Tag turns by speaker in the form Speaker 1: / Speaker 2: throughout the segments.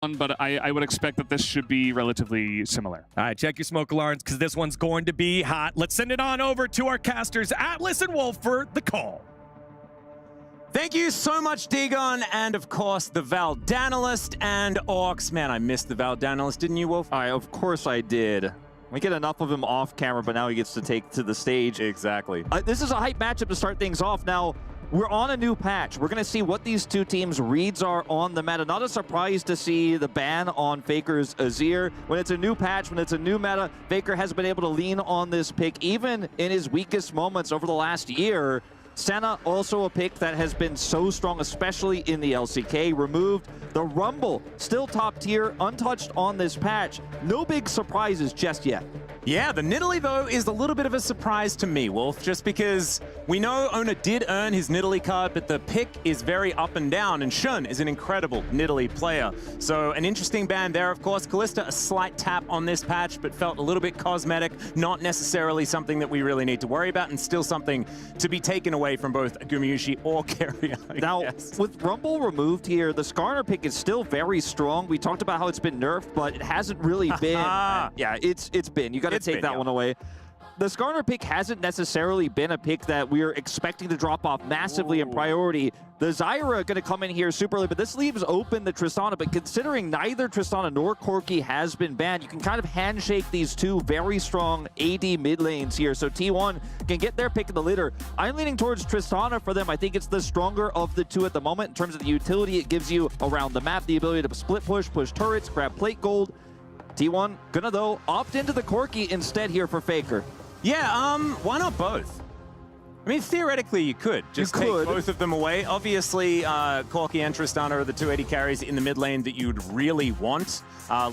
Speaker 1: but I would expect that this should be relatively similar.
Speaker 2: All right, check your smoke alarms because this one's going to be hot. Let's send it on over to our casters, Atlas and Wolf, for the call.
Speaker 3: Thank you so much, Dagon, and of course, the Valdanalist and Orcs. Man, I missed the Valdanalist, didn't you, Wolf?
Speaker 4: Of course I did. We get enough of him off camera, but now he gets to take to the stage.
Speaker 3: Exactly.
Speaker 4: This is a hype matchup to start things off. Now, we're on a new patch. We're going to see what these two teams' reads are on the meta. Not a surprise to see the ban on Faker's Azir. When it's a new patch, when it's a new meta, Faker has been able to lean on this pick, even in his weakest moments over the last year. Senna, also a pick that has been so strong, especially in the LCK. Removed. The Rumble, still top tier, untouched on this patch. No big surprises just yet.
Speaker 3: Yeah, the Nidalee, though, is a little bit of a surprise to me, Wolf, just because we know Oner did earn his Nidalee card, but the pick is very up and down, and Shun is an incredible Nidalee player. So an interesting ban there, of course. Kalista, a slight tap on this patch, but felt a little bit cosmetic, not necessarily something that we really need to worry about, and still something to be taken away from both Gumayusi or Keria,
Speaker 4: Now, with Rumble removed here, the Skarner pick is still very strong. We talked about how it's been nerfed, but it hasn't really been. Yeah, it's been. You got to take that one away. The Skarner pick hasn't necessarily been a pick that we're expecting to drop off massively in priority. The Zyra going to come in here super early, but this leaves open the Tristana. But considering neither Tristana nor Corki has been banned, you can kind of handshake these two very strong AD mid lanes here. So T1 can get their pick in the litter. I'm leaning towards Tristana for them. I think it's the stronger of the two at the moment in terms of the utility it gives you around the map, the ability to split push turrets, grab plate gold. T1 gonna, though, opt into the Corki instead here for Faker.
Speaker 3: Yeah, why not both? I mean, theoretically, you could just take both of them away. Obviously, Corki and Tristana are the 280 carries in the mid lane that you'd really want.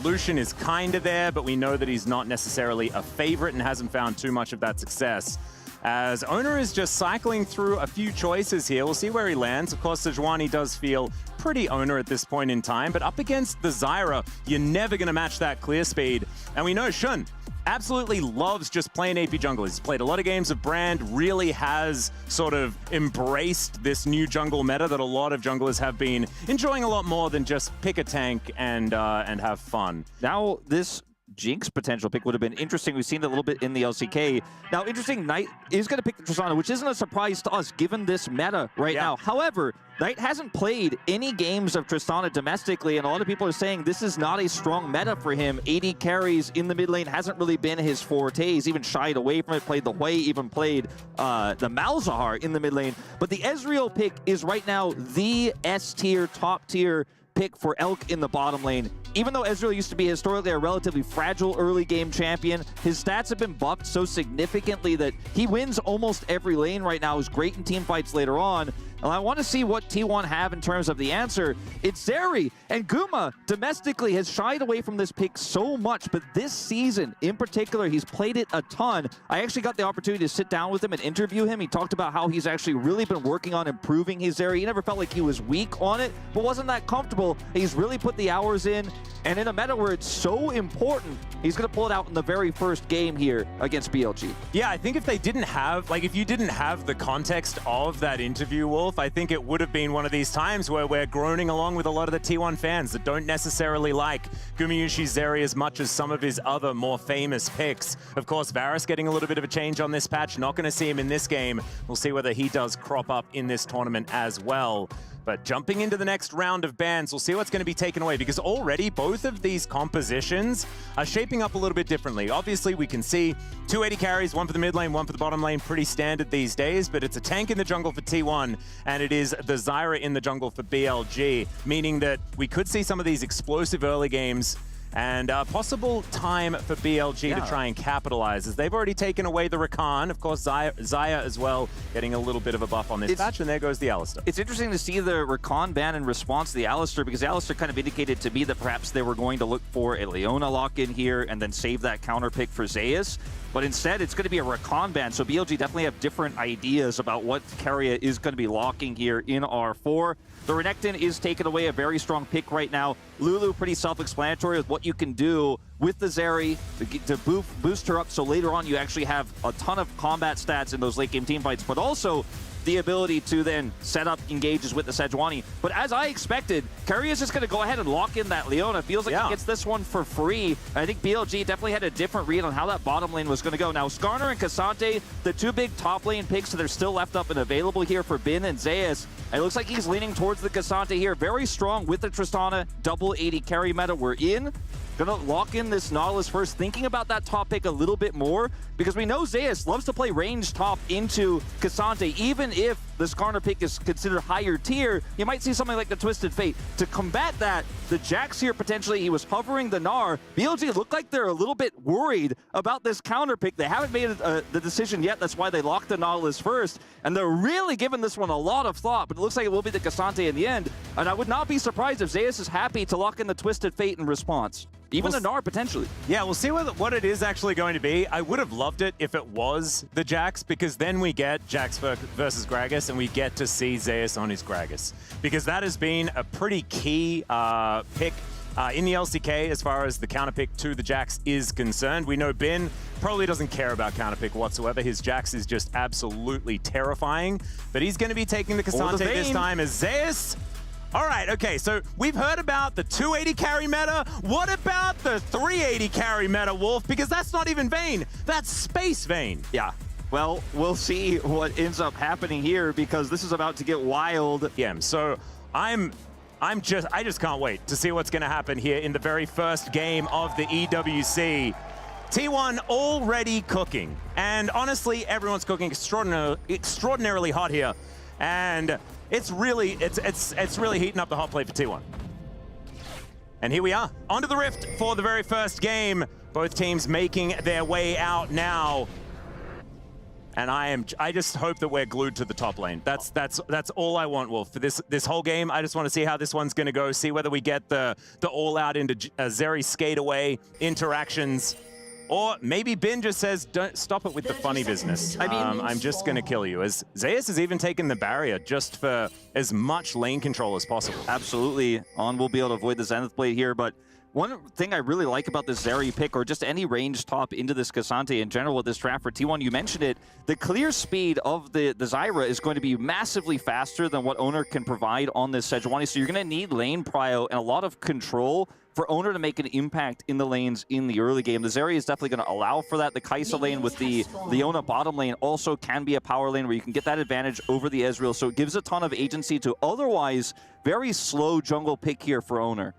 Speaker 3: Lucian is kind of there, but we know that he's not necessarily a favorite and hasn't found too much of that success. As Oner is just cycling through a few choices here. We'll see where he lands. Of course, Sejuani does feel pretty Oner at this point in time, but up against the Zyra, you're never going to match that clear speed. And we know Shun absolutely loves just playing AP jungle. He's played a lot of games of Brand, really has sort of embraced this new jungle meta that a lot of junglers have been enjoying a lot more than just pick a tank and have fun.
Speaker 4: Now, this Jinx potential pick would have been interesting. We've seen it a little bit in the LCK. Now, interesting, Knight is going to pick the Tristana, which isn't a surprise to us given this meta right now. However, Knight hasn't played any games of Tristana domestically, and a lot of people are saying this is not a strong meta for him. AD carries in the mid lane hasn't really been his forte. He's even shied away from it, played the Hui, even played the Malzahar in the mid lane. But the Ezreal pick is right now the S-tier, top-tier pick for Elk in the bottom lane. Even though Ezreal used to be historically a relatively fragile early game champion, his stats have been buffed so significantly that he wins almost every lane right now. He's great in team fights later on. And I want to see what T1 have in terms of the answer. It's Zeri, and Guma domestically has shied away from this pick so much, but this season in particular, he's played it a ton. I actually got the opportunity to sit down with him and interview him. He talked about how he's actually really been working on improving his Zeri. He never felt like he was weak on it, but wasn't that comfortable. He's really put the hours in, and in a meta where it's so important, he's going to pull it out in the very first game here against BLG.
Speaker 3: Yeah, I think if they didn't have, like, if you didn't have the context of that interview, Wolf, I think it would have been one of these times where we're groaning along with a lot of the T1 fans that don't necessarily like Gumayusi Zeri as much as some of his other more famous picks. Of course, Varus getting a little bit of a change on this patch. Not going to see him in this game. We'll see whether he does crop up in this tournament as well. But jumping into the next round of bans, we'll see what's going to be taken away, because already both of these compositions are shaping up a little bit differently. Obviously, we can see 280 carries, one for the mid lane, one for the bottom lane, pretty standard these days, but it's a tank in the jungle for T1, and it is the Zyra in the jungle for BLG, meaning that we could see some of these explosive early games and possible time for BLG to try and capitalize, as they've already taken away the Rakan. Of course, Xayah as well, getting a little bit of a buff on this patch, and there goes the Alistar.
Speaker 4: It's interesting to see the Rakan ban in response to the Alistar, because the Alistar kind of indicated to me that perhaps they were going to look for a Leona lock-in here and then save that counter pick for Zeus. But instead, it's going to be a Rakan ban, so BLG definitely have different ideas about what Keria is going to be locking here in R4. The Renekton is taking away, a very strong pick right now. Lulu, pretty self-explanatory with what you can do with the Zeri to boost her up, so later on you actually have a ton of combat stats in those late game team fights, but also the ability to then set up engages with the Sejuani. But as I expected, Keria is just going to go ahead and lock in that Leona. Feels like he gets this one for free. I think BLG definitely had a different read on how that bottom lane was going to go. Now, Skarner and Cassante, the two big top lane picks that are still left up and available here for Bin and Zeus. It looks like he's leaning towards the Cassante here. Very strong with the Tristana. Double 80 carry meta. We're in. Gonna lock in this Nautilus first, thinking about that top pick a little bit more, because we know Zeus loves to play range top into Cassante. Even if the Skarner pick is considered higher tier, you might see something like the Twisted Fate. To combat that, the Jax here potentially, he was hovering the Gnar. BLG look like they're a little bit worried about this counter pick. They haven't made the decision yet. That's why they locked the Nautilus first. And they're really giving this one a lot of thought, but it looks like it will be the Cassante in the end. And I would not be surprised if Zeus is happy to lock in the Twisted Fate in response. Even the Gnar, potentially.
Speaker 3: Yeah, we'll see what it is actually going to be. I would have loved it if it was the Jax, because then we get Jax versus Gragas, and we get to see Zeus on his Gragas. Because that has been a pretty key pick in the LCK as far as the counterpick to the Jax is concerned. We know Bin probably doesn't care about counterpick whatsoever. His Jax is just absolutely terrifying. But he's going to be taking the Cassante this time as Zeus. All right, okay, so we've heard about the 280 carry meta. What about the 380 carry meta, Wolf? Because that's not even Vayne, that's Space Vayne.
Speaker 4: Yeah, well, we'll see what ends up happening here, because this is about to get wild.
Speaker 3: Yeah, so I just can't wait to see what's gonna happen here in the very first game of the EWC. T1 already cooking, and honestly, everyone's cooking extraordinarily hot here. And it's really heating up the hot plate for T1. And here we are, onto the Rift for the very first game. Both teams making their way out now. And I just hope that we're glued to the top lane. That's all I want, Wolf, for this whole game. I just want to see how this one's going to go, see whether we get the all out into Zeri skate away interactions. Or maybe Bin just says, don't stop it with the funny business. I mean, I'm just going to kill you. As Zeus has even taken the barrier just for as much lane control as possible.
Speaker 4: Absolutely. On will be able to avoid the Zenith Blade here, but one thing I really like about this Zeri pick, or just any range top into this Cassante in general with this draft for T1, you mentioned it, the clear speed of the Zyra is going to be massively faster than what Oner can provide on this Sejuani. So you're going to need lane prio and a lot of control for Oner to make an impact in the lanes in the early game. The Zeri is definitely going to allow for that. The Kai'Sa lane with the Leona bottom lane also can be a power lane where you can get that advantage over the Ezreal. So it gives a ton of agency to otherwise very slow jungle pick here for Oner.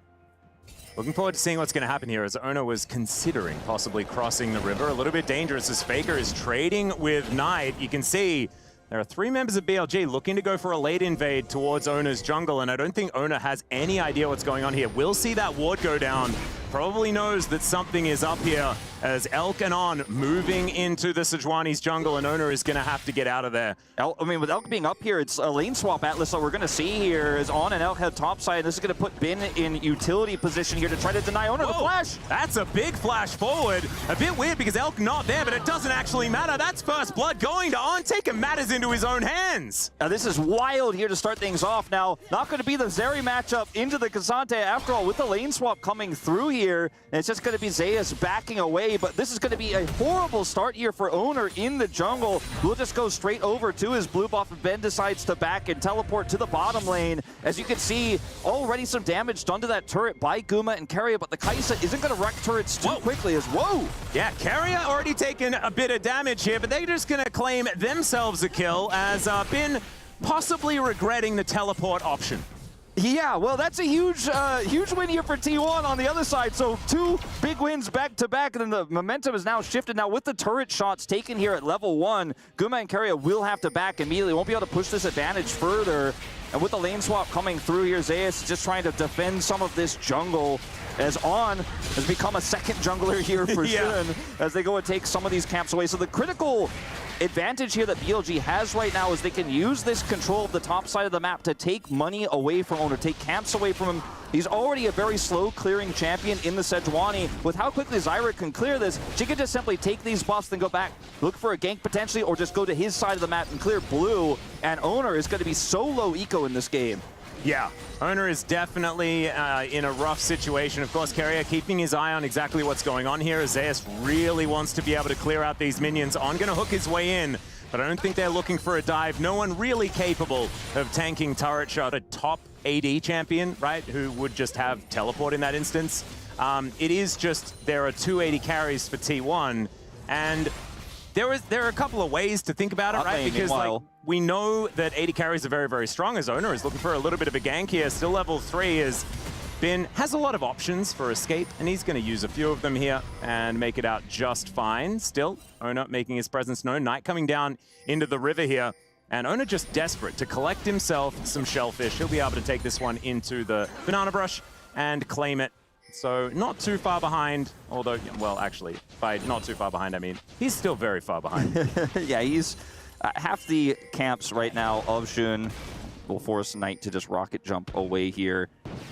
Speaker 3: Looking forward to seeing what's going to happen here, as Oner was considering possibly crossing the river. A little bit dangerous as Faker is trading with Knight. You can see there are 3 members of BLG looking to go for a late invade towards Oner's jungle, and I don't think Oner has any idea what's going on here. We'll see that ward go down. Probably knows that something is up here, as Elk and On moving into the Sejuani's jungle, and Oner is going to have to get out of there.
Speaker 4: I mean, with Elk being up here, it's a lane swap, Atlas, that we're going to see here is On and Elk head topside. This is going to put Bin in utility position here to try to deny Oner the flash.
Speaker 3: That's a big flash forward. A bit weird because Elk not there, but it doesn't actually matter. That's first blood going to On, taking matters into his own hands.
Speaker 4: Now, this is wild here to start things off. Now, not going to be the Zeri matchup into the Cassante after all, with the lane swap coming through here. And it's just going to be Zeus backing away, but this is going to be a horrible start here for Oner in the jungle. We'll just go straight over to his blue buff, and Ben decides to back and teleport to the bottom lane. As you can see, already some damage done to that turret by Guma and Keria, but the Kai'Sa isn't going to wreck turrets too quickly as, whoa!
Speaker 3: Yeah, Keria already taken a bit of damage here, but they're just going to claim themselves a kill, as Bin possibly regretting the teleport option.
Speaker 4: Yeah, well, that's a huge win here for T1 on the other side. So 2 big wins back-to-back, and then the momentum is now shifted. Now with the turret shots taken here at level 1, Guma and Keria will have to back immediately. Won't be able to push this advantage further. And with the lane swap coming through here, Zeus is just trying to defend some of this jungle, as On has become a second jungler here for Shin, as they go and take some of these camps away. So the critical advantage here that BLG has right now is they can use this control of the top side of the map to take money away from Oner, take camps away from him. He's already a very slow clearing champion in the Sejuani. With how quickly Zyra can clear this, she can just simply take these buffs and go back, look for a gank potentially, or just go to his side of the map and clear blue. And Oner is going to be so low eco in this game.
Speaker 3: Yeah, Oner is definitely in a rough situation. Of course, Keria keeping his eye on exactly what's going on here. Zeus really wants to be able to clear out these minions. On going to hook his way in, but I don't think they're looking for a dive. No one really capable of tanking turret shot. A top AD champion, right, who would just have teleport in that instance. It is just there are 2 AD carries for T1, and there are a couple of ways to think about it, right? Because like, we know that AD carries are very, very strong, as Oner is looking for a little bit of a gank here. Still level 3 is has a lot of options for escape, and he's going to use a few of them here and make it out just fine. Still, Oner making his presence known. Knight coming down into the river here, and Oner just desperate to collect himself some shellfish. He'll be able to take this one into the banana brush and claim it. So not too far behind, although, well, actually, by not too far behind, I mean, he's still very far behind.
Speaker 4: Yeah, he's half the camps right now of Xun will force Knight to just rocket jump away here.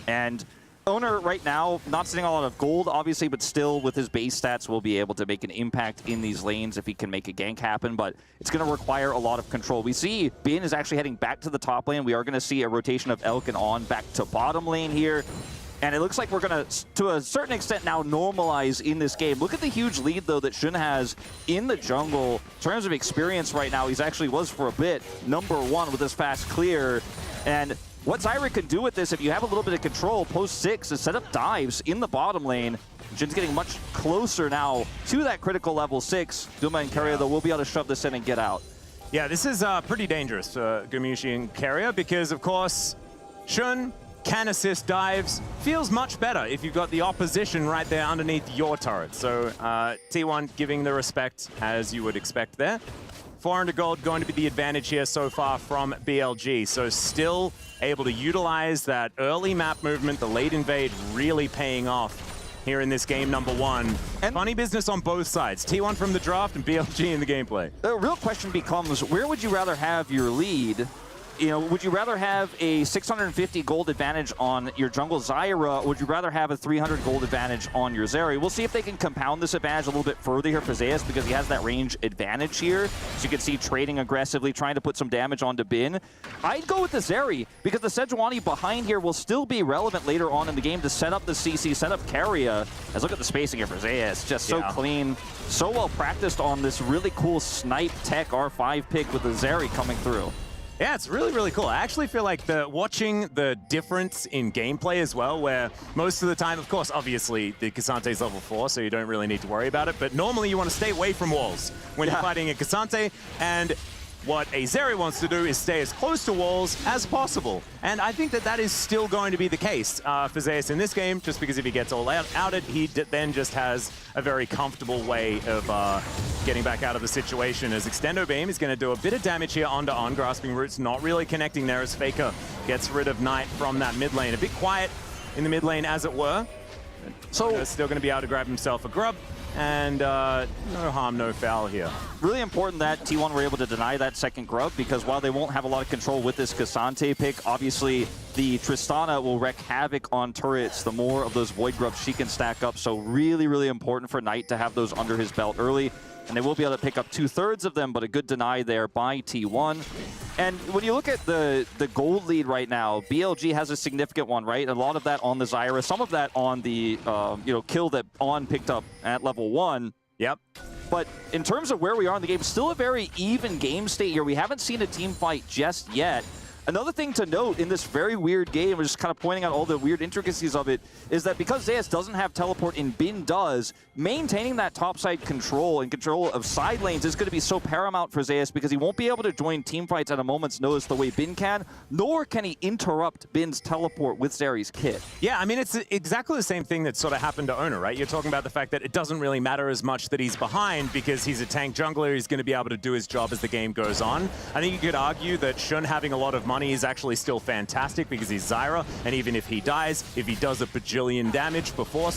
Speaker 4: And Oner right now, not sitting on a lot of gold, obviously, but still with his base stats will be able to make an impact in these lanes if he can make a gank happen, but it's going to require a lot of control. We see Bin is actually heading back to the top lane. We are going to see a rotation of Elk and On back to bottom lane here. And it looks like we're going to a certain extent, now normalize in this game. Look at the huge lead, though, that Xun has in the jungle. In terms of experience right now, he's actually was for a bit #1 with this fast clear. And what Zyra can do with this, if you have a little bit of control, post 6 is set up dives in the bottom lane. Xun's getting much closer now to that critical level 6. Guma and Keria, though, will be able to shove this in and get out.
Speaker 3: Yeah, this is pretty dangerous for Gumayusi and Keria because, of course, Xun can assist dives, feels much better if you've got the opposition right there underneath your turret. So T1 giving the respect as you would expect there. 400 gold going to be the advantage here so far from BLG. So still able to utilize that early map movement, the late invade really paying off here in this game #1. And funny business on both sides. T1 from the draft and BLG in the gameplay.
Speaker 4: The real question becomes, where would you rather have your lead? You know, would you rather have a 650 gold advantage on your jungle Zyra, or would you rather have a 300 gold advantage on your Zeri? We'll see if they can compound this advantage a little bit further here for Zeus, because he has that range advantage here. So you can see trading aggressively, trying to put some damage onto Bin. I'd go with the Zeri, because the Sejuani behind here will still be relevant later on in the game to set up the CC, set up Keria. As look at the spacing here for Zeus, just so clean, so well practiced on this really cool snipe tech R5 pick with the Zeri coming through.
Speaker 3: Yeah, it's really, really cool. I actually feel like watching the difference in gameplay as well, where most of the time, of course, obviously, the Kasante's level 4, so you don't really need to worry about it, but normally you want to stay away from walls when you're fighting a Kasante, and what a Zeri wants to do is stay as close to walls as possible. And I think that that is still going to be the case for Zeus in this game, just because if he gets all outed, he then just has a very comfortable way of getting back out of the situation, as Extendo Beam is going to do a bit of damage here onto On. Grasping Roots not really connecting there as Faker gets rid of Knight from that mid lane. A bit quiet in the mid lane, as it were. So still going to be able to grab himself a grub. And no harm, no foul here.
Speaker 4: Really important that T1 were able to deny that second grub, because while they won't have a lot of control with this Kasante pick, obviously the Tristana will wreak havoc on turrets. The more of those Void grubs she can stack up, so really, really important for Knight to have those under his belt early. And they will be able to pick up 2/3 of them, but a good deny there by T1. And when you look at the gold lead right now, BLG has a significant one, right? A lot of that on the Zyra, some of that on the kill that On picked up at level 1.
Speaker 3: Yep.
Speaker 4: But in terms of where we are in the game, still a very even game state here. We haven't seen a team fight just yet. Another thing to note in this very weird game, just kind of pointing out all the weird intricacies of it, is that because Zeus doesn't have teleport and Bin does, maintaining that topside control and control of side lanes is going to be so paramount for Zeus, because he won't be able to join team fights at a moment's notice the way Bin can, nor can he interrupt Bin's teleport with Zeri's kit.
Speaker 3: Yeah, I mean, it's exactly the same thing that sort of happened to Oner, right? You're talking about the fact that it doesn't really matter as much that he's behind, because he's a tank jungler. He's going to be able to do his job as the game goes on. I think you could argue that Xun having a lot of money is actually still fantastic, because he's Zyra, and even if he dies, if he does a bajillion damage before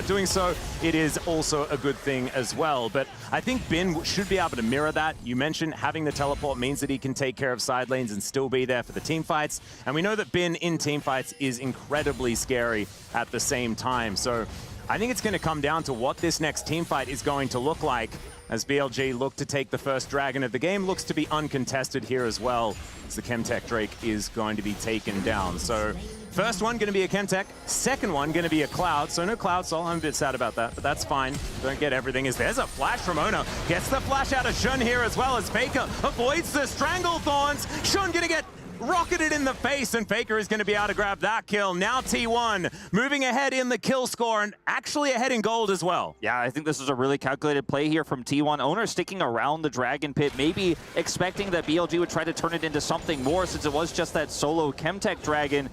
Speaker 3: doing so, it is also a good thing as well. But I think Bin should be able to mirror that. You mentioned having the teleport means that he can take care of side lanes and still be there for the team fights, and we know that Bin in team fights is incredibly scary at the same time. So I think it's going to come down to what this next team fight is going to look like, as BLG look to take the first dragon of the game. Looks to be uncontested here as well, as the Chemtech Drake is going to be taken down. So First one going to be a Chemtech. Second one going to be a Cloud. So no Cloud Soul. I'm a bit sad about that, but that's fine. Don't get everything. There's a flash from Oner. Gets the flash out of Shun here as well as Faker avoids the Strangle Thorns. Shun going to get rocketed in the face, and Faker is going to be able to grab that kill. Now T1 moving ahead in the kill score and actually ahead in gold as well.
Speaker 4: Yeah, I think this is a really calculated play here from T1. Oner sticking around the Dragon Pit, maybe expecting that BLG would try to turn it into something more since it was just that solo Chemtech Dragon.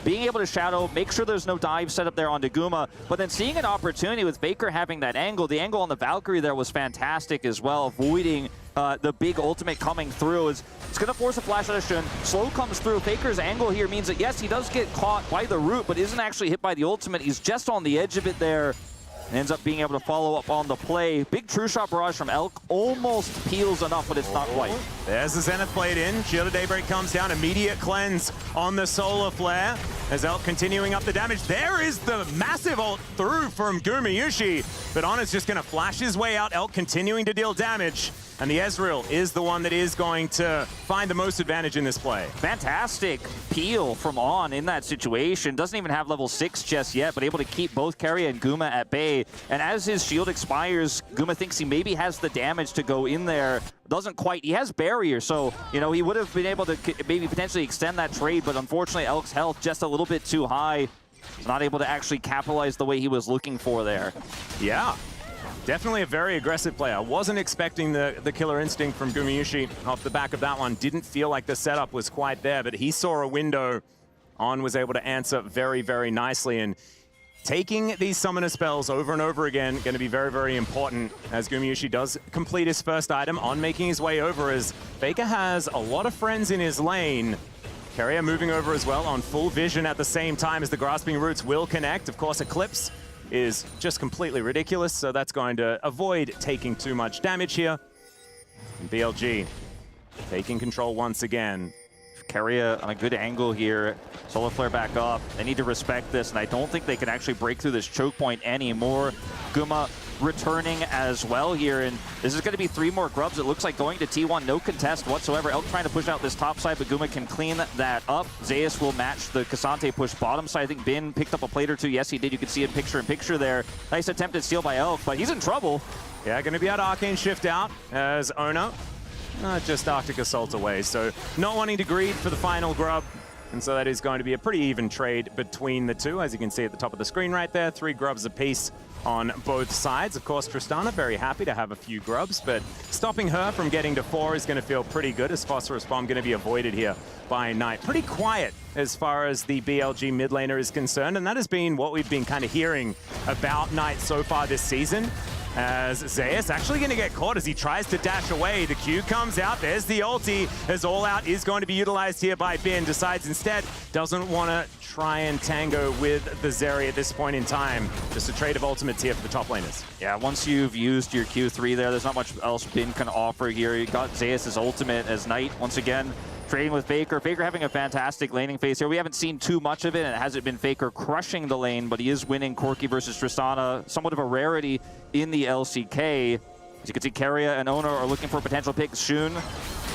Speaker 4: Being able to shadow, make sure there's no dive set up there onto Guma, but then seeing an opportunity with Faker having that angle. The angle on the Valkyrie there was fantastic as well, avoiding the big ultimate coming through. It's going to force a flash out of Shun. Slow comes through. Faker's angle here means that, yes, he does get caught by the root, but isn't actually hit by the ultimate. He's just on the edge of it there. Ends up being able to follow up on the play. Big true shot barrage from Elk. Almost peels enough, but it's not quite.
Speaker 3: There's the Zenith Blade in. Shield of Daybreak comes down. Immediate cleanse on the Solar Flare. As Elk continuing up the damage. There is the massive ult through from Gumayusi. But Oner's just going to flash his way out. Elk continuing to deal damage. And the Ezreal is the one that is going to find the most advantage in this play.
Speaker 4: Fantastic peel from On in that situation. Doesn't even have level 6 just yet, but able to keep both Keria and Guma at bay. And as his shield expires, Guma thinks he maybe has the damage to go in there. Doesn't quite. He has barrier, so, you know, he would have been able to maybe potentially extend that trade, but unfortunately Elk's health just a little bit too high. He's not able to actually capitalize the way he was looking for there.
Speaker 3: Yeah. Definitely a very aggressive player. I wasn't expecting the killer instinct from Gumayusi off the back of that one. Didn't feel like the setup was quite there, but he saw a window. On was able to answer very, very nicely. And taking these summoner spells over and over again, going to be very, very important as Gumayusi does complete his first item on making his way over as Faker has a lot of friends in his lane. Keria moving over as well on full vision at the same time as the Grasping Roots will connect. Of course, Eclipse is just completely ridiculous, so that's going to avoid taking too much damage here. And BLG taking control once again.
Speaker 4: Keria on a good angle here. Solar Flare back up. They need to respect this, and I don't think they can actually break through this choke point anymore. Guma returning as well here, and this is going to be 3 more grubs. It looks like going to T1, no contest whatsoever. Elk trying to push out this top side, but Guma can clean that up. Zeus will match the Cassante push bottom side. I think Bin picked up a plate or two. Yes, he did. You can see it picture-in-picture there. Nice attempted steal by Elk, but he's in trouble.
Speaker 3: Yeah, going to be able to Arcane Shift out as Oner. Just Arctic Assault away, so not wanting to greed for the final grub. And so that is going to be a pretty even trade between the two. As you can see at the top of the screen right there, 3 grubs apiece on both sides. Of course, Tristana very happy to have a few grubs, but stopping her from getting to 4 is going to feel pretty good as Phosphorus Bomb going to be avoided here by Knight. Pretty quiet as far as the BLG mid laner is concerned, and that has been what we've been kind of hearing about Knight so far this season. As Zeus actually going to get caught as he tries to dash away. The Q comes out. There's the ulti as All Out is going to be utilized here by Bin. Decides instead doesn't want to try and tango with the Zeri at this point in time. Just a trade of ultimates here for the top laners.
Speaker 4: Yeah, once you've used your Q3 there's not much else Bin can offer here. You got Zeus' ultimate as Knight once again trading with Faker. Faker having a fantastic laning phase here. We haven't seen too much of it, and it hasn't been Faker crushing the lane, but he is winning Corki versus Tristana. Somewhat of a rarity in the LCK. As you can see, Keria and Oner are looking for potential picks. Shun.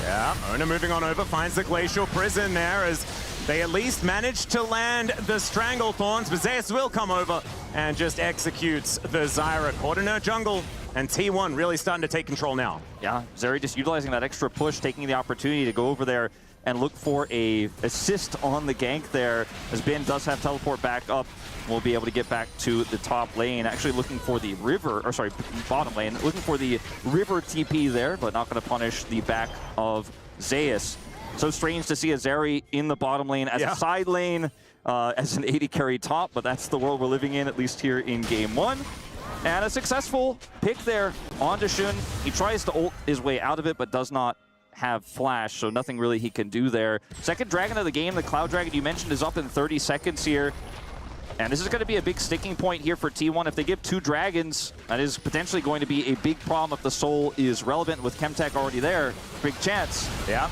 Speaker 3: Yeah, Oner moving on over, finds the Glacial Prison there as they at least managed to land the Strangle Thorns, but Zeus will come over and just executes the Zyra. Caught in her jungle, and T1 really starting to take control now.
Speaker 4: Yeah, Zeri just utilizing that extra push, taking the opportunity to go over there and look for a assist on the gank there, as Bin does have teleport back up. We'll be able to get back to the top lane, actually looking for the river, or sorry, bottom lane, looking for the river TP there, but not going to punish the back of Zeus. So strange to see a Zeri in the bottom lane as a side lane, as an 80 carry top, but that's the world we're living in, at least here in Game 1. And a successful pick there onto Shun. He tries to ult his way out of it, but does not have flash, so nothing really he can do there. Second dragon of the game, the Cloud Dragon you mentioned, is up in 30 seconds here. And this is going to be a big sticking point here for T1. If they give 2 dragons, that is potentially going to be a big problem if the soul is relevant with Chemtech already there. Big chance.
Speaker 3: Yeah,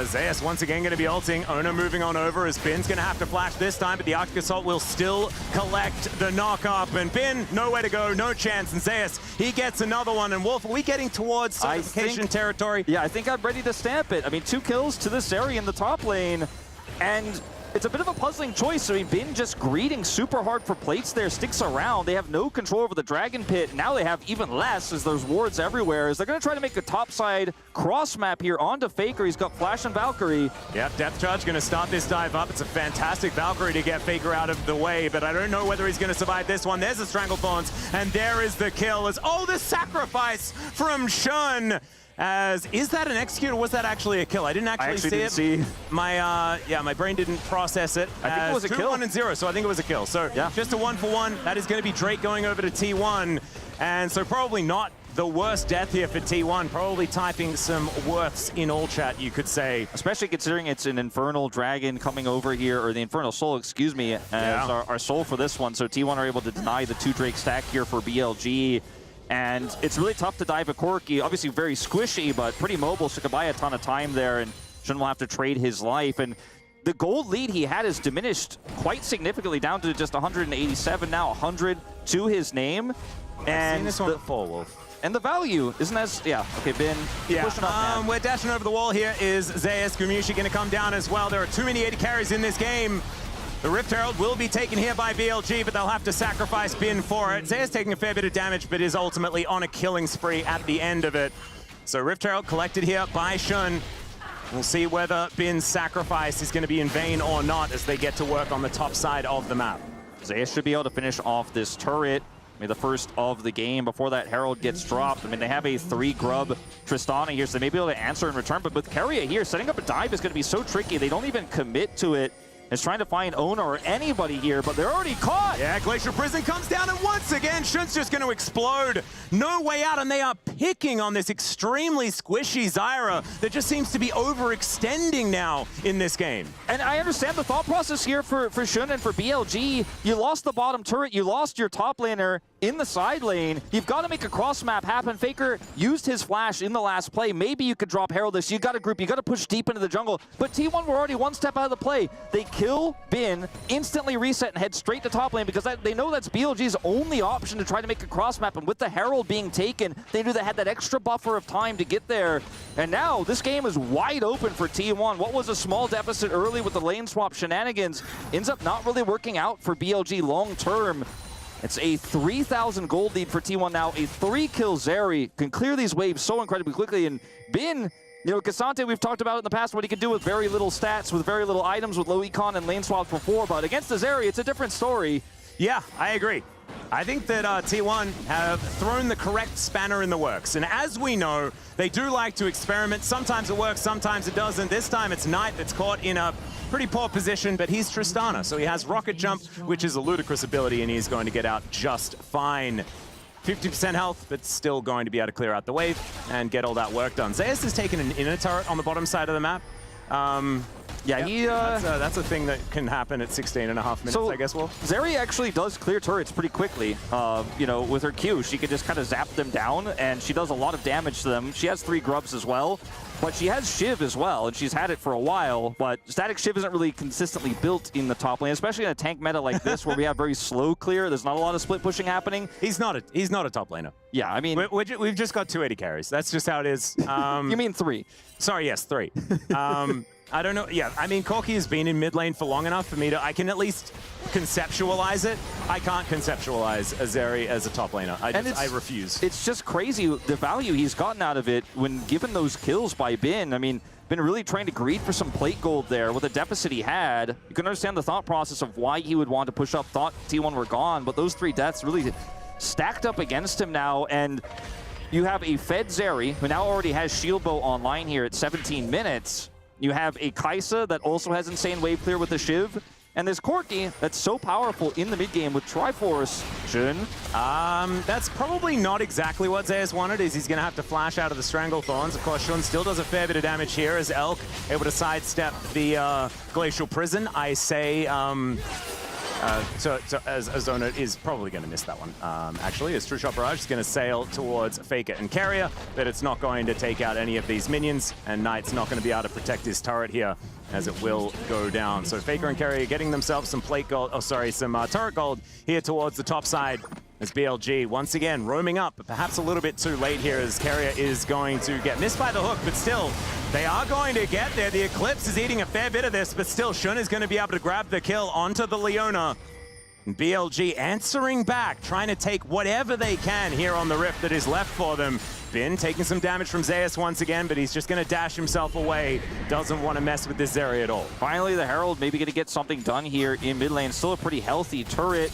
Speaker 3: Zeus once again going to be ulting. Oner moving on over as Bin's going to have to flash this time, but the Arctic Assault will still collect the knock-up. And Bin, nowhere to go, no chance. And Zeus, he gets another one. And Wolf, are we getting towards certification territory?
Speaker 4: Yeah, I think I'm ready to stamp it. I mean, 2 kills to this area in the top lane. And it's a bit of a puzzling choice. I mean, Bin just greeting super hard for plates there, sticks around. They have no control over the Dragon Pit. Now they have even less as there's wards everywhere. As they're going to try to make a topside cross map here onto Faker. He's got Flash and Valkyrie.
Speaker 3: Yep, Depth Charge going to start this dive up. It's a fantastic Valkyrie to get Faker out of the way, but I don't know whether he's going to survive this one. There's the Stranglethorns, and there is the kill. As the sacrifice from Shun. Is that an execute or was that actually a kill? I didn't actually
Speaker 4: didn't
Speaker 3: see
Speaker 4: see.
Speaker 3: My brain didn't process it.
Speaker 4: I think it was a kill.
Speaker 3: 1 and 0, so I think it was a kill. So
Speaker 4: yeah,
Speaker 3: just a 1-for-1. That is going to be Drake going over to T1, and so probably not the worst death here for T1. Probably typing some worths in all chat, you could say.
Speaker 4: Especially considering it's an Infernal Dragon coming over here, or the Infernal Soul, excuse me, as our soul for this one. So T1 are able to deny the 2 Drake stack here for BLG. And it's really tough to dive a Corki. Obviously very squishy, but pretty mobile, so could buy a ton of time there, and Shun will have to trade his life. And the gold lead he had is diminished quite significantly, down to just 187, now 100 to his name.
Speaker 3: And
Speaker 4: and
Speaker 3: seen this one before, Wolf.
Speaker 4: And the value isn't as, okay, Bin pushing up now.
Speaker 3: We're dashing over the wall here is Zeus. Gumayusi going to come down as well. There are too many 80 carries in this game. The Rift Herald will be taken here by BLG, but they'll have to sacrifice Bin for it. Zeus taking a fair bit of damage, but is ultimately on a killing spree at the end of it. So Rift Herald collected here by Shun. We'll see whether Bin's sacrifice is going to be in vain or not as they get to work on the top side of the map.
Speaker 4: Zeus should be able to finish off this turret. The first of the game before that Herald gets dropped. I mean, they have a 3-grub Tristana here, so they may be able to answer in return. But with Keria here, setting up a dive is going to be so tricky. They don't even commit to it. Is trying to find Oner or anybody here, but they're already caught.
Speaker 3: Yeah, Glacial Prison comes down, and once again, Shun's just going to explode. No way out, and they are picking on this extremely squishy Zyra that just seems to be overextending now in this game.
Speaker 4: And I understand the thought process here for Shun and for BLG. You lost the bottom turret, you lost your top laner in the side lane. You've got to make a cross map happen. Faker used his flash in the last play. Maybe you could drop Herald this. You got to group, you got to push deep into the jungle. But T1 were already one step out of the play. They kill Bin, instantly reset and head straight to top lane because they know that's BLG's only option to try to make a cross map. And with the Herald being taken, they knew they had that extra buffer of time to get there. And now this game is wide open for T1. What was a small deficit early with the lane swap shenanigans ends up not really working out for BLG long term. It's a 3,000 gold lead for T1 now. A 3-kill Zeri can clear these waves so incredibly quickly. And Bin, Cassante, we've talked about in the past what he can do with very little stats, with very little items, with low econ and lane swaps before. But against the Zeri, it's a different story.
Speaker 3: Yeah, I agree. I think that T1 have thrown the correct spanner in the works. And as we know, they do like to experiment. Sometimes it works, sometimes it doesn't. This time it's Knight that's caught in a pretty poor position, but he's Tristana. So he has Rocket Jump, which is a ludicrous ability, and he's going to get out just fine. 50% health, but still going to be able to clear out the wave and get all that work done. Zeus has taken an inner turret on the bottom side of the map.
Speaker 4: Yeah,
Speaker 3: that's a thing that can happen at 16.5 minutes,
Speaker 4: so
Speaker 3: I guess, Wolf.
Speaker 4: Zeri actually does clear turrets pretty quickly. With her Q, she can just kind of zap them down, and she does a lot of damage to them. She has 3 grubs as well, but she has Shiv as well, and she's had it for a while, but Static Shiv isn't really consistently built in the top lane, especially in a tank meta like this where we have very slow clear. There's not a lot of split pushing happening.
Speaker 3: He's not a top laner.
Speaker 4: Yeah, I mean...
Speaker 3: We've just got 280 carries. That's just how it is.
Speaker 4: You mean 3?
Speaker 3: Sorry, yes, 3. I don't know. Yeah, I mean, Corki has been in mid lane for long enough for me to... I can at least conceptualize it. I can't conceptualize Zeri as a top laner. I refuse.
Speaker 4: It's just crazy the value he's gotten out of it when given those kills by Bin. I mean, been really trying to greed for some plate gold there with the deficit he had. You can understand the thought process of why he would want to push up, thought T1 were gone, but those 3 deaths really stacked up against him now, and you have a fed Zeri, who now already has Shield Bow online here at 17 minutes. You have a Kaisa that also has insane wave clear with the Shiv, and there's Corki that's so powerful in the mid game with Triforce. Shun?
Speaker 3: That's probably not exactly what Zeus wanted, is he's going to have to flash out of the Stranglethorns. Of course, Shun still does a fair bit of damage here as Elk able to sidestep the Glacial Prison. I say... as Oner is probably going to miss that one, actually, as True Shot Barrage is going to sail towards Faker and Keria, but it's not going to take out any of these minions, and Knight's not going to be able to protect his turret here, as it will go down. So Faker and Keria getting themselves some plate gold, some turret gold here towards the top side. as BLG once again roaming up, but perhaps a little bit too late here as Keria is going to get missed by the hook, but still, they are going to get there. The Eclipse is eating a fair bit of this, but still, Shun is going to be able to grab the kill onto the Leona. And BLG answering back, trying to take whatever they can here on the rift that is left for them. Bin taking some damage from Zeus once again, but he's just going to dash himself away. Doesn't want to mess with this Zeri at all.
Speaker 4: Finally, the Herald maybe going to get something done here in mid lane. Still a pretty healthy turret.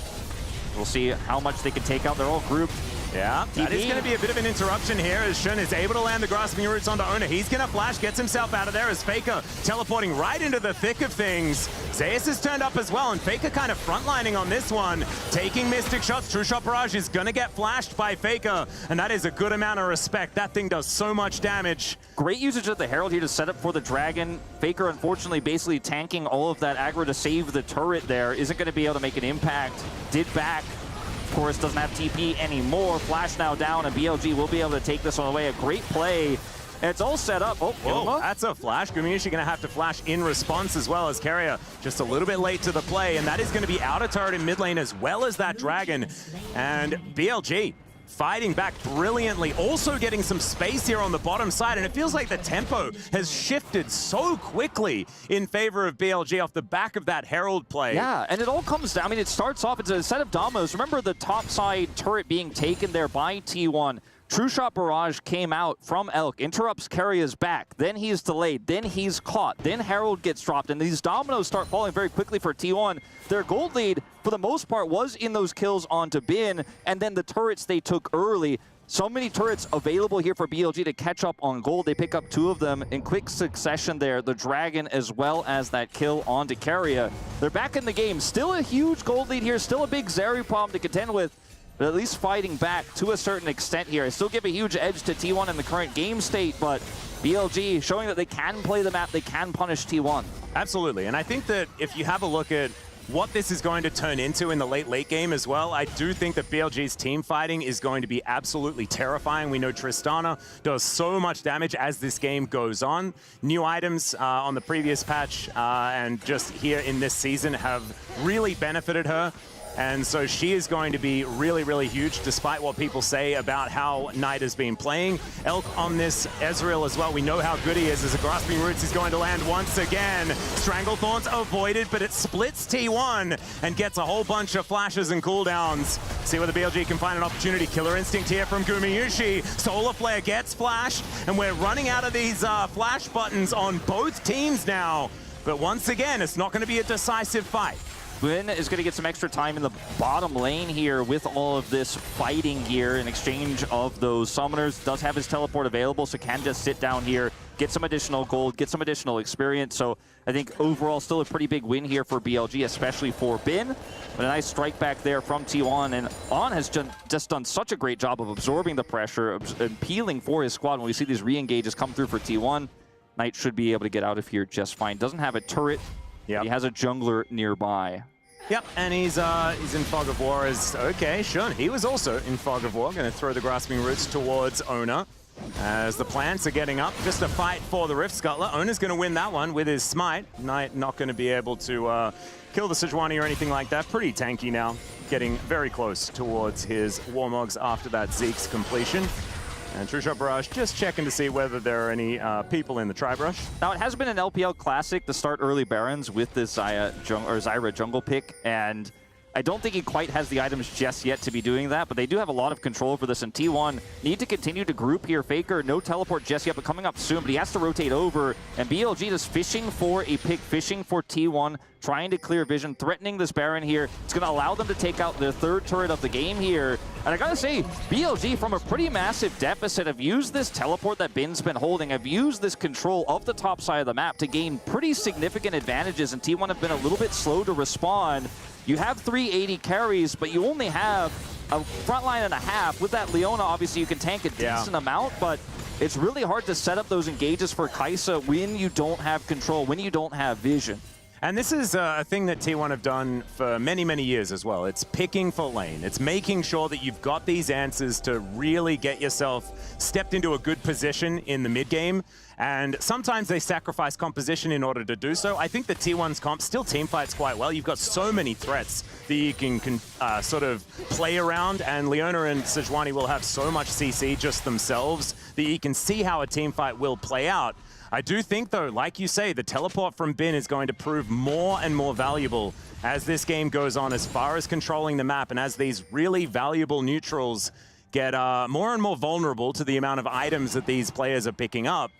Speaker 4: We'll see how much they can take out. They're all grouped.
Speaker 3: Yeah, that is going to be a bit of an interruption here as Shun is able to land the grasping roots onto Oner. He's going to flash, gets himself out of there as Faker teleporting right into the thick of things. Zeus has turned up as well, and Faker kind of frontlining on this one, taking Mystic shots. True Shot Barrage is going to get flashed by Faker, and that is a good amount of respect. That thing does so much damage.
Speaker 4: Great usage of the Herald here to set up for the Dragon. Faker, unfortunately, basically tanking all of that aggro to save the turret there. Isn't going to be able to make an impact. Did back. Of course, doesn't have TP anymore. Flash now down, and BLG will be able to take this one away. A great play. And it's all set up. Oh,
Speaker 3: whoa, that's a flash. Gumayusi going to have to flash in response as well as Keria. Just a little bit late to the play, and that is going to be out of turret in mid lane as well as that Dragon. And BLG fighting back brilliantly, also getting some space here on the bottom side, and it feels like the tempo has shifted so quickly in favor of BLG off the back of that Herald play.
Speaker 4: Yeah, and it all comes down, I mean, it starts off, it's a set of dominoes. Remember the top side turret being taken there by T1. True Shot Barrage came out from Elk, interrupts Keria's back, then he's delayed, then he's caught, then Herald gets dropped, and these dominoes start falling very quickly for T1. Their gold lead, for the most part, was in those kills onto Bin, and then the turrets they took early. So many turrets available here for BLG to catch up on gold. They pick up 2 of them in quick succession there, the Dragon as well as that kill onto Keria. They're back in the game. Still a huge gold lead here, still a big Zeri problem to contend with, but at least fighting back to a certain extent here. I still give a huge edge to T1 in the current game state, but BLG showing that they can play the map, they can punish T1.
Speaker 3: Absolutely, and I think that if you have a look at what this is going to turn into in the late game as well, I do think that BLG's team fighting is going to be absolutely terrifying. We know Tristana does so much damage as this game goes on. New items on the previous patch and just here in this season have really benefited her. And so she is going to be really, really huge, despite what people say about how Knight has been playing. Elk on this Ezreal as well. We know how good he is as a Grasping Roots is going to land once again. Stranglethorns avoided, but it splits T1 and gets a whole bunch of flashes and cooldowns. See whether BLG can find an opportunity. Killer Instinct here from Gumayusi. Solar Flare gets flashed, and we're running out of these flash buttons on both teams now. But once again, it's not going to be a decisive fight.
Speaker 4: Bin is going to get some extra time in the bottom lane here with all of this fighting gear in exchange of those summoners. Does have his teleport available, so can just sit down here, get some additional gold, get some additional experience. So I think overall still a pretty big win here for BLG, especially for Bin. But a nice strike back there from T1, and On has just done such a great job of absorbing the pressure and peeling for his squad. When we see these re-engages come through for T1, Knight should be able to get out of here just fine. Doesn't have a turret, he has a jungler nearby.
Speaker 3: Yep, and he's in Fog of War as, okay, Shun, he was also in Fog of War, going to throw the Grasping Roots towards Oner. As the plants are getting up, just a fight for the Rift Scuttler. Oner's going to win that one with his Smite. Knight not going to be able to kill the Sejuani or anything like that. Pretty tanky now, getting very close towards his Warmogs after that Zeke's completion. And True Shot Barrage just checking to see whether there are any people in the Tri-Brush.
Speaker 4: Now, it has been an LPL classic to start early Barons with this Zyra jungle pick, and I don't think he quite has the items just yet to be doing that, but they do have a lot of control over this, and T1 need to continue to group here. Faker, no teleport just yet, but coming up soon, but he has to rotate over, and BLG just fishing for a pick, fishing for T1, trying to clear vision, threatening this Baron here. It's going to allow them to take out their 3rd turret of the game here. And I gotta say, BLG, from a pretty massive deficit, have used this teleport that Bin's been holding, have used this control of the top side of the map to gain pretty significant advantages, and T1 have been a little bit slow to respond. You have 380 carries, but you only have a front line and a half. With that Leona, obviously you can tank a decent amount, but it's really hard to set up those engages for Kai'Sa when you don't have control, when you don't have vision.
Speaker 3: And this is a thing that T1 have done for many, many years as well. It's picking for lane. It's making sure that you've got these answers to really get yourself stepped into a good position in the mid game. And sometimes they sacrifice composition in order to do so. I think the T1's comp still team fights quite well. You've got so many threats that you can sort of play around, and Leona and Sejuani will have so much CC just themselves that you can see how a team fight will play out. I do think, though, like you say, the teleport from Bin is going to prove more and more valuable as this game goes on, as far as controlling the map and as these really valuable neutrals get more and more vulnerable to the amount of items that these players are picking up.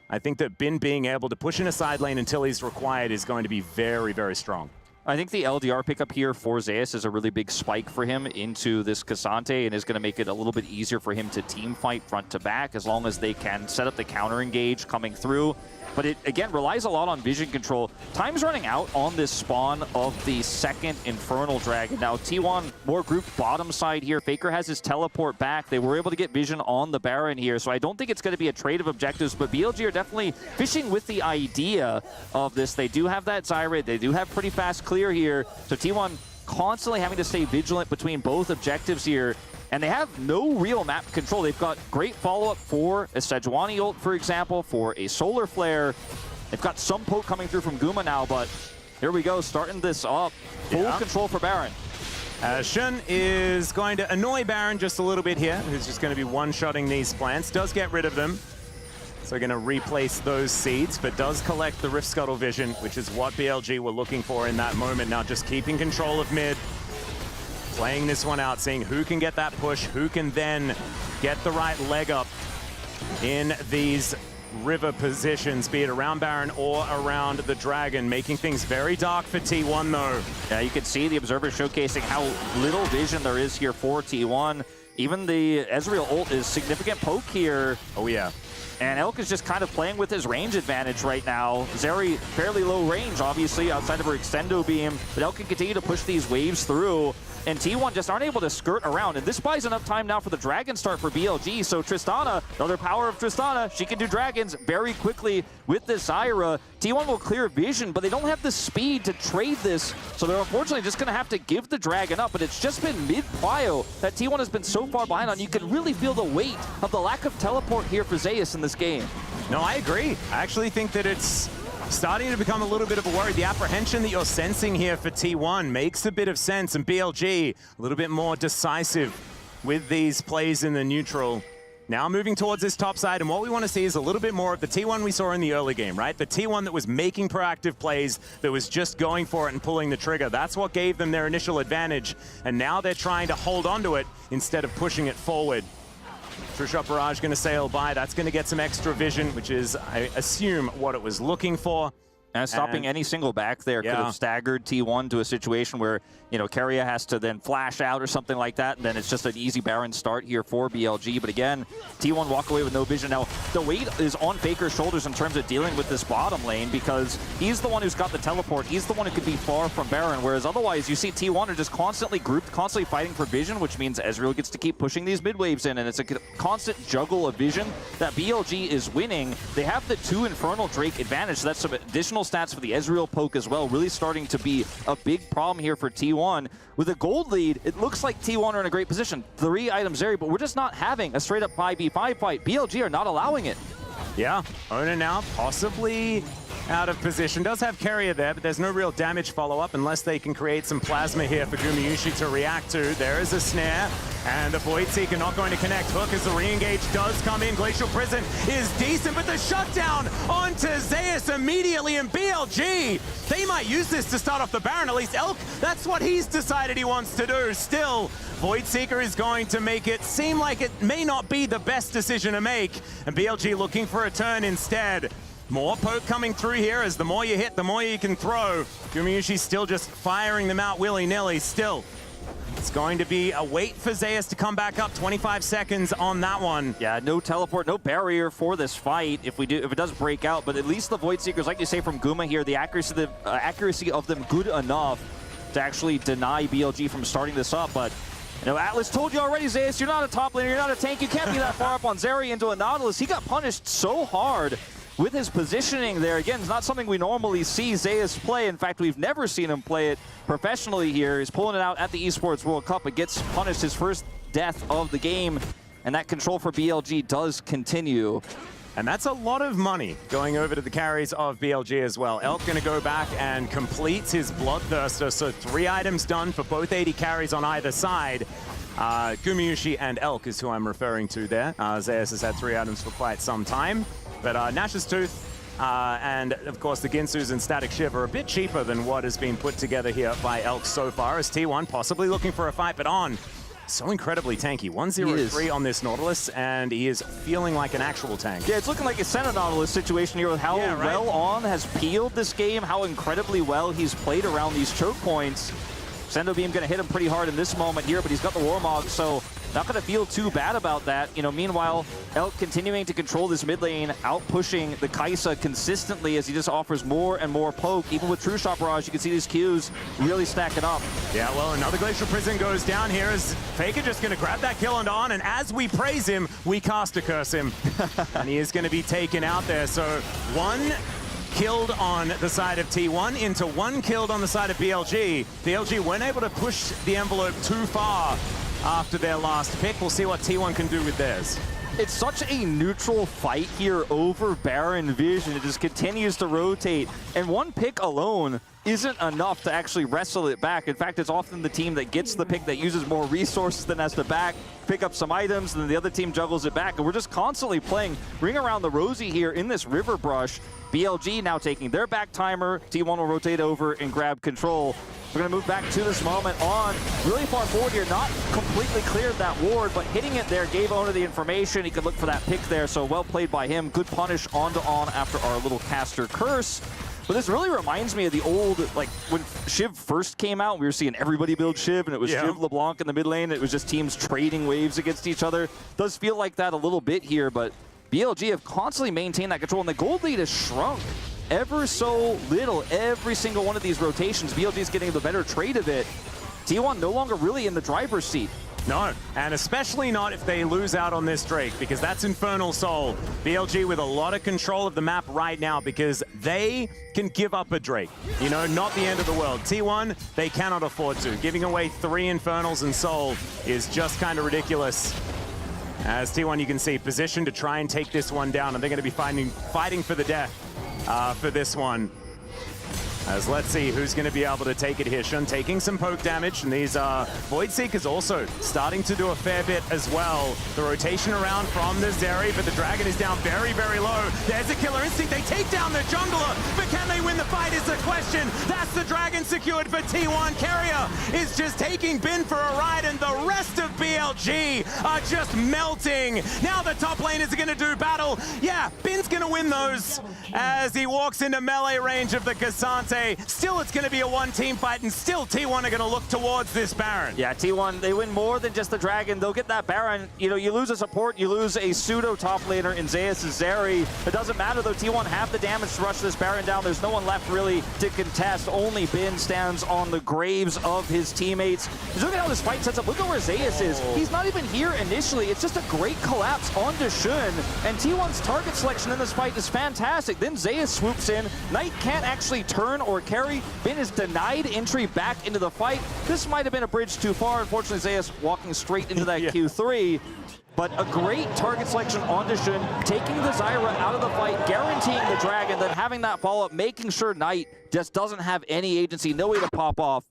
Speaker 3: I think that Bin being able to push in a side lane until he's required is going to be very, very strong.
Speaker 4: I think the LDR pickup here for Zeus is a really big spike for him into this Cassante and is going to make it a little bit easier for him to team fight front to back as long as they can set up the counter engage coming through. But it, again, relies a lot on vision control. Time's running out on this spawn of the second Infernal Dragon. Now, T1 more grouped bottom side here. Faker has his teleport back. They were able to get vision on the Baron here, so I don't think it's going to be a trade of objectives, but BLG are definitely fishing with the idea of this. They do have that Zyra. They do have pretty fast clear here, so T1 constantly having to stay vigilant between both objectives here. And they have no real map control. They've got great follow-up for a Sejuani ult, for example, for a Solar Flare. They've got some poke coming through from Guma now, but here we go, starting this up. Full control for Baron.
Speaker 3: Shun is going to annoy Baron just a little bit here, who's just going to be one-shotting these plants. Does get rid of them. So going to replace those seeds, but does collect the Rift Scuttle vision, which is what BLG were looking for in that moment. Now just keeping control of mid. Playing this one out, seeing who can get that push, who can then get the right leg up in these river positions, be it around Baron or around the Dragon, making things very dark for T1 though.
Speaker 4: Yeah, you can see the Observer showcasing how little vision there is here for T1. Even the Ezreal ult is significant poke here.
Speaker 3: Oh yeah.
Speaker 4: And Elk is just kind of playing with his range advantage right now. Zeri, fairly low range, obviously, outside of her Extendo Beam, but Elk can continue to push these waves through. And T1 just aren't able to skirt around. And this buys enough time now for the Dragon start for BLG. So Tristana, another power of Tristana, she can do Dragons very quickly with this Zyra. T1 will clear vision, but they don't have the speed to trade this. So they're unfortunately just going to have to give the Dragon up. But it's just been mid-prio that T1 has been so far behind on. You can really feel the weight of the lack of teleport here for Zeus in this game.
Speaker 3: No, I agree. I actually think that it's starting to become a little bit of a worry. The apprehension that you're sensing here for T1 makes a bit of sense, and BLG a little bit more decisive with these plays in the neutral. Now moving towards this top side, and what we want to see is a little bit more of the T1 we saw in the early game, right? The T1 that was making proactive plays, that was just going for it and pulling the trigger. That's what gave them their initial advantage, and now they're trying to hold on to it instead of pushing it forward. True-Shot Barrage going to sail by. That's going to get some extra vision, which is, I assume, what it was looking for.
Speaker 4: And stopping any single back there could have staggered T1 to a situation where, you know, Keria has to then flash out or something like that, and then it's just an easy Baron start here for BLG. But again, T1 walk away with no vision. Now, the weight is on Faker's shoulders in terms of dealing with this bottom lane because he's the one who's got the teleport. He's the one who could be far from Baron, whereas otherwise you see T1 are just constantly grouped, constantly fighting for vision, which means Ezreal gets to keep pushing these mid waves in, and it's a constant juggle of vision that BLG is winning. They have the 2 Infernal Drake advantage, so that's some additional stats for the Ezreal poke as well, really starting to be a big problem here for T1. With a gold lead, it looks like T1 are in a great position. 3 items there, but we're just not having a straight up 5v5 fight. BLG are not allowing it.
Speaker 3: Yeah, Oner now possibly out of position. Does have Keria there, but there's no real damage follow-up unless they can create some plasma here for Gumayusi to react to. There is a snare, and the Void Seeker not going to connect. Hook as the re-engage does come in. Glacial Prison is decent, but the shutdown onto Zeus immediately, and BLG, they might use this to start off the Baron. At least Elk, that's what he's decided he wants to do. Still, Void Seeker is going to make it seem like it may not be the best decision to make, and BLG looking for a turn instead. More poke coming through here, as the more you hit, the more you can throw. Gumayusi still just firing them out willy-nilly. Still, it's going to be a wait for Zeus to come back up. 25 seconds on that one.
Speaker 4: Yeah, no teleport, no barrier for this fight if it does break out, but at least the Void Seekers, like you say from Guma here, the accuracy of them good enough to actually deny BLG from starting this up. But you know, Atlas told you already, Zeus, you're not a top laner, you're not a tank, you can't be that far up on Zeri into a Nautilus. He got punished so hard with his positioning there, again, it's not something we normally see Zeus play. In fact, we've never seen him play it professionally here. He's pulling it out at the Esports World Cup. It gets punished, his first death of the game, and that control for BLG does continue.
Speaker 3: And that's a lot of money going over to the carries of BLG as well. Elk going to go back and complete his Bloodthirster. So 3 items done for both 80 carries on either side. Gumayusi and Elk is who I'm referring to there. Zeus has had 3 items for quite some time. But Nash's Tooth and, of course, the Ginsus and Static Shiv are a bit cheaper than what has been put together here by Elk so far, as T1 possibly looking for a fight, but On so incredibly tanky. 1-0-3 on this Nautilus, and he is feeling like an actual tank.
Speaker 4: Yeah, it's looking like a Senna Nautilus situation here with how well On has peeled this game, how incredibly well he's played around these choke points. Sendo Beam going to hit him pretty hard in this moment here, but he's got the Warmog, so not going to feel too bad about that. You know, meanwhile, Elk continuing to control this mid lane, out-pushing the Kai'Sa consistently as he just offers more and more poke. Even with True Shot Barrage, you can see these Qs really stacking up.
Speaker 3: Yeah, well, another Glacial Prison goes down here as Faker just going to grab that kill onto On, and as we praise him, we caster curse him. And he is going to be taken out there. So 1 killed on the side of T1 into 1 killed on the side of BLG. BLG weren't able to push the envelope too far after their last pick. We'll see what T1 can do with theirs.
Speaker 4: It's such a neutral fight here over Baron Vision. It just continues to rotate, and 1 pick alone isn't enough to actually wrestle it back. In fact, it's often the team that gets the pick that uses more resources than has to pick up some items, and then the other team juggles it back. And we're just constantly playing Ring Around the Rosie here in this river brush. BLG now taking their back timer. T1 will rotate over and grab control. We're going to move back to this moment. On really far forward here, not completely cleared that ward, but hitting it there gave Oner the information. He could look for that pick there, so well played by him. Good punish onto On after our little caster curse. But this really reminds me of the old, like, when Shiv first came out, we were seeing everybody build Shiv, and it was Shiv LeBlanc in the mid lane. It was just teams trading waves against each other. Does feel like that a little bit here, but BLG have constantly maintained that control, and the gold lead has shrunk ever so little. Every single one of these rotations, BLG is getting the better trade of it. T1 no longer really in the driver's seat.
Speaker 3: No, and especially not if they lose out on this Drake, because that's Infernal Soul. BLG with a lot of control of the map right now because they can give up a Drake. You know, not the end of the world. T1, they cannot afford to. Giving away 3 Infernals and Soul is just kind of ridiculous. As T1, you can see, positioned to try and take this one down, and they're going to be fighting for the death for this one. As let's see who's going to be able to take it here. Shun taking some poke damage, and these Void Seekers also starting to do a fair bit as well. The rotation around from the Zeri, but the Dragon is down very, very low. There's a Killer Instinct. They take down the Jungler, but can they win the fight is the question. That's the Dragon secured for T1. Keria is just taking Bin for a ride, and the rest of BLG are just melting. Now the top lane is going to do battle. Yeah, Bin's going to win those as he walks into melee range of the Cassante. Still, it's going to be a 1-team fight, and still T1 are going to look towards this Baron.
Speaker 4: Yeah, T1, they win more than just the Dragon. They'll get that Baron. You know, you lose a support, you lose a pseudo top laner in Zeus' Zeri. It doesn't matter, though. T1 have the damage to rush this Baron down. There's no one left, really, to contest. Only Bin stands on the graves of his teammates. Just look at how this fight sets up. Look at where Zeus is. He's not even here initially. It's just a great collapse onto Shun, and T1's target selection in this fight is fantastic. Then Zeus swoops in. Knight can't actually turn or carry. Bin is denied entry back into the fight. This might have been a bridge too far. Unfortunately, Zeus walking straight into that Q3. But a great target selection onto Shun, taking the Zyra out of the fight, guaranteeing the Dragon, then having that follow-up, making sure Knight just doesn't have any agency, no way to pop off.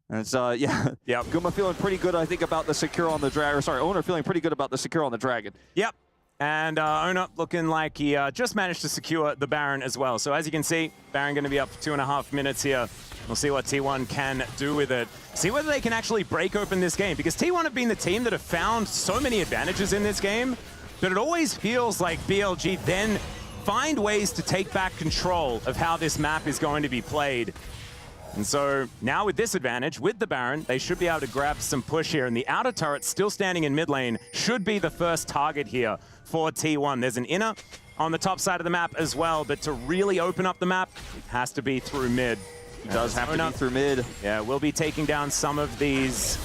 Speaker 4: And it's, Guma feeling pretty good, I think, about the secure on the Dragon. Sorry, Oner feeling pretty good about the secure on the Dragon.
Speaker 3: Yep. And Oner looking like he just managed to secure the Baron as well. So as you can see, Baron going to be up for 2.5 minutes here. We'll see what T1 can do with it. See whether they can actually break open this game, because T1 have been the team that have found so many advantages in this game, but it always feels like BLG then find ways to take back control of how this map is going to be played. And so now with this advantage, with the Baron, they should be able to grab some push here. And the outer turret still standing in mid lane should be the first target here for T1. There's an inner on the top side of the map as well, but to really open up the map, it has to be through mid.
Speaker 4: It does have to be through mid.
Speaker 3: Yeah, we'll be taking down some of these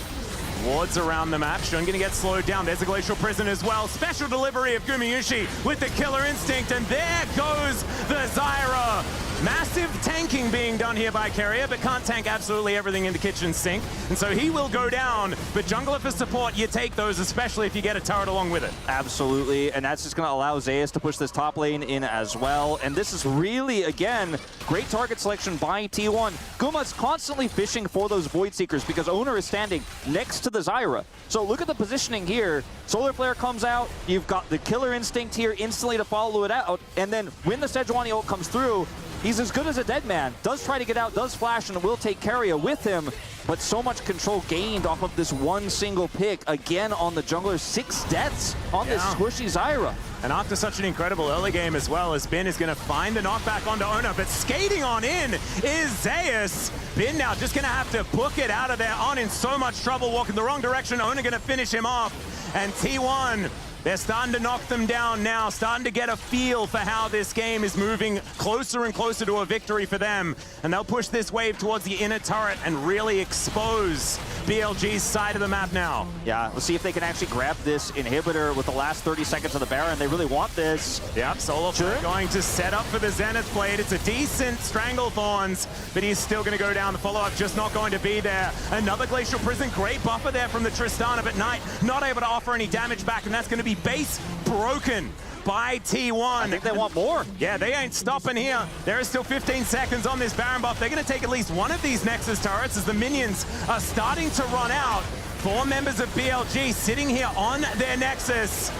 Speaker 3: Wards around the map. Shun gonna get slowed down. There's a Glacial Prison as well. Special delivery of Gumayusi with the Killer Instinct, and there goes the Zyra. Massive tanking being done here by Keria, but can't tank absolutely everything in the kitchen sink. And so he will go down, but jungler for support, you take those, especially if you get a turret along with it.
Speaker 4: Absolutely, and that's just going to allow Zeus to push this top lane in as well. And this is really, again, great target selection by T1. Guma's constantly fishing for those Void Seekers because Oner is standing next to the Zyra. So look at the positioning here. Solar Flare comes out, you've got the Killer Instinct here instantly to follow it out, and then when the Sejuani ult comes through, he's as good as a dead man. Does try to get out, does flash, and will take Keria with him. But so much control gained off of this one single pick. Again on the jungler, 6 deaths on this squishy Zyra.
Speaker 3: And after such an incredible early game as well, as Bin is going to find the knockback onto Oner, but skating on in is Zeus. Bin now just going to have to book it out of there. On in so much trouble, walking the wrong direction. Oner going to finish him off. And T1, they're starting to knock them down now, starting to get a feel for how this game is moving closer and closer to a victory for them. And they'll push this wave towards the inner turret and really expose BLG's side of the map now.
Speaker 4: Yeah, let's see if they can actually grab this inhibitor with the last 30 seconds of the Baron. They really want this.
Speaker 3: Yep, Solo going to set up for the Zenith Blade. It's a decent Stranglethorns, but he's still going to go down. The follow-up just not going to be there. Another Glacial Prison, great buffer there from the Tristana, but Knight not able to offer any damage back, and that's going to be base broken by T1.
Speaker 4: I think they want more.
Speaker 3: Yeah, they ain't stopping here. There is still 15 seconds on this Baron buff. They're going to take at least one of these Nexus turrets as the minions are starting to run out. 4 members of BLG sitting here on their Nexus.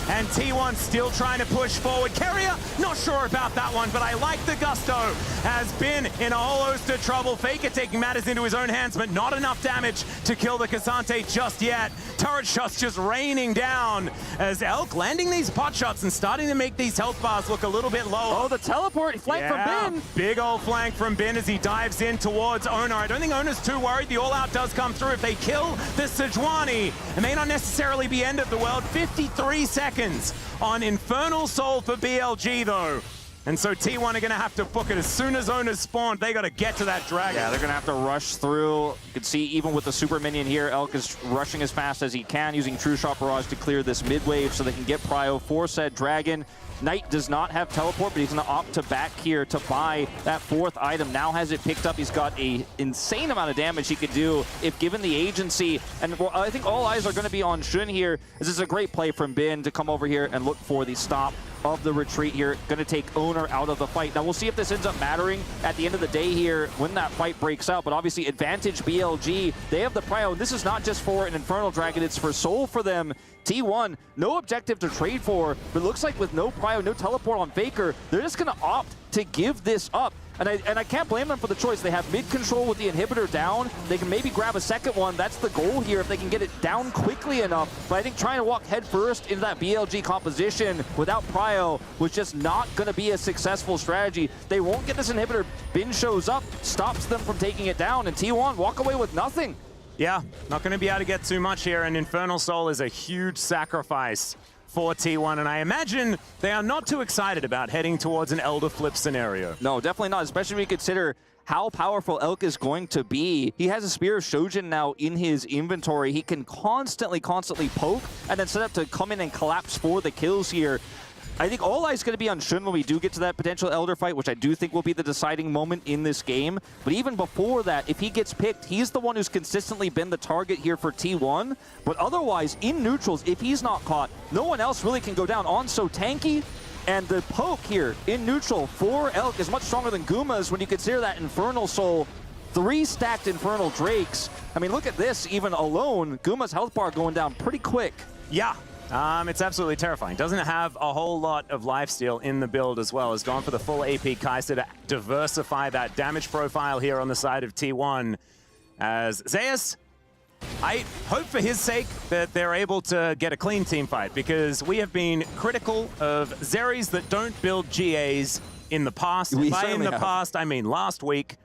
Speaker 3: And T1 still trying to push forward. Keria, not sure about that one, but I like the gusto. Has been in a whole host of trouble. Faker taking matters into his own hands, but not enough damage to kill the Cassante just yet. Turret shots just raining down as Elk landing these pot shots and starting to make these health bars look a little bit lower.
Speaker 4: Oh, the teleport flank from Bin.
Speaker 3: Big old flank from Bin as he dives in towards Oner. I don't think Oner's too worried. The all-out does come through. If they kill the Sejuani, it may not necessarily be end of the world. 53 seconds on Infernal Soul for BLG though. And so T1 are going to have to book it. As soon as Oner's spawned, they got to get to that dragon.
Speaker 4: Yeah, they're going to have to rush through. You can see even with the super minion here, Elk is rushing as fast as he can, using True Shot Barrage to clear this mid wave so they can get prio for said dragon. Knight does not have teleport, but he's going to opt to back here to buy that 4th item. Now has it picked up. He's got an insane amount of damage he could do if given the agency. And well, I think all eyes are going to be on Shun here. This is a great play from Bin to come over here and look for the stop of the retreat here. Going to take Oner out of the fight. Now we'll see if this ends up mattering at the end of the day here when that fight breaks out. But obviously advantage BLG. They have the prio. And this is not just for an Infernal Dragon. It's for Soul for them. T1, no objective to trade for, but it looks like with no prio, no teleport on Faker, they're just going to opt to give this up. And I can't blame them for the choice. They have mid control with the inhibitor down. They can maybe grab a second one. That's the goal here if they can get it down quickly enough. But I think trying to walk head first into that BLG composition without prio was just not going to be a successful strategy. They won't get this inhibitor. Bin shows up, stops them from taking it down, and T1 walk away with nothing.
Speaker 3: Yeah, not going to be able to get too much here, and Infernal Soul is a huge sacrifice for T1, and I imagine they are not too excited about heading towards an Elder Flip scenario.
Speaker 4: No, definitely not, especially when you consider how powerful Elk is going to be. He has a Spear of Shojin now in his inventory. He can constantly poke and then set up to come in and collapse for the kills here. I think all eyes going to be on Shun when we do get to that potential Elder fight, which I do think will be the deciding moment in this game. But even before that, if he gets picked, he's the one who's consistently been the target here for T1. But otherwise, in neutrals, if he's not caught, no one else really can go down. On so tanky, and the poke here in neutral for Elk is much stronger than Guma's when you consider that Infernal Soul. 3 stacked Infernal Drakes. I mean, look at this, even alone, Guma's health bar going down pretty quick.
Speaker 3: Yeah. It's absolutely terrifying. Doesn't have a whole lot of lifesteal in the build as well. Has gone for the full AP Kaiser to diversify that damage profile here on the side of T1. As Zeus, I hope for his sake that they're able to get a clean team fight, because we have been critical of Zeris that don't build GAs in the past. By in the past, I mean last week,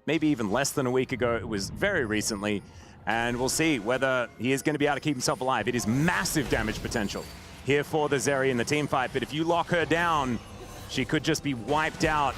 Speaker 3: maybe even less than a week ago. It was very recently. And we'll see whether he is going to be able to keep himself alive. It is massive damage potential here for the Zeri in the team fight. But if you lock her down, she could just be wiped out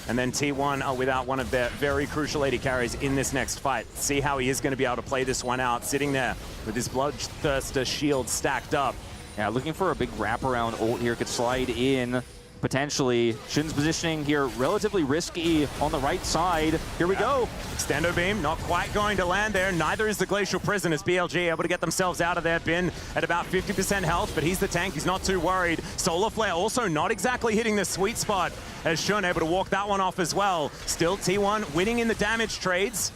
Speaker 3: And then T1 are without one of their very crucial AD carries in this next fight. See how he is going to be able to play this one out, sitting there with his Bloodthirster shield stacked up.
Speaker 4: Yeah, looking for a big wraparound ult here. Could slide in, potentially. Shin's positioning here relatively risky on the right side. Here we go.
Speaker 3: Extendo beam, not quite going to land there. Neither is the Glacial Prison as BLG able to get themselves out of there. Bin at about 50% health, but he's the tank. He's not too worried. Solar Flare also not exactly hitting the sweet spot as Shun able to walk that one off as well. Still T1 winning in the damage trades.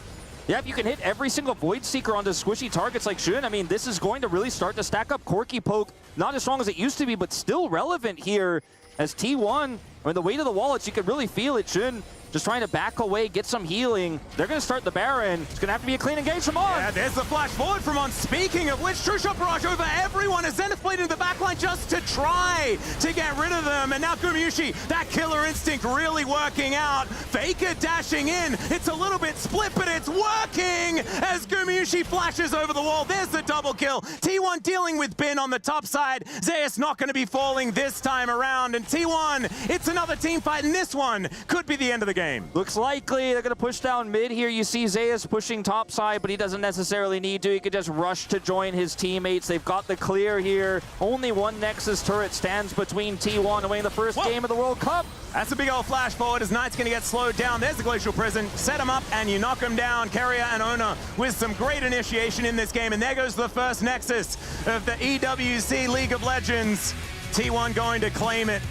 Speaker 4: Yeah, if you can hit every single Void Seeker onto squishy targets like Shun, I mean, this is going to really start to stack up. Corky Poke, not as strong as it used to be, but still relevant here as T1. I mean, the weight of the wallets, you can really feel it. Shun just trying to back away, get some healing. They're going to start the Baron. It's going to have to be a clean engage from On.
Speaker 3: Yeah, there's the flash forward from On. Speaking of which, True Shot Barrage over everyone as Zenith played into the backline just to try to get rid of them. And now Gumayusi, that killer instinct really working out. Faker dashing in. It's a little bit split, but it's working as Gumayusi flashes over the wall. There's the double kill. T1 dealing with Bin on the top side. Zeus not going to be falling this time around. And T1, it's another team fight, and this one could be the end of the game.
Speaker 4: Looks likely they're going to push down mid here. You see Zeus pushing top side, but he doesn't necessarily need to. He could just rush to join his teammates. They've got the clear here. Only one Nexus turret stands between T1 and winning the first game of the World Cup.
Speaker 3: That's a big old flash forward as Knight's going to get slowed down. There's the Glacial Prison. Set him up and you knock him down. Keria and Oner with some great initiation in this game. And there goes the first Nexus of the EWC League of Legends. T1 going to claim it.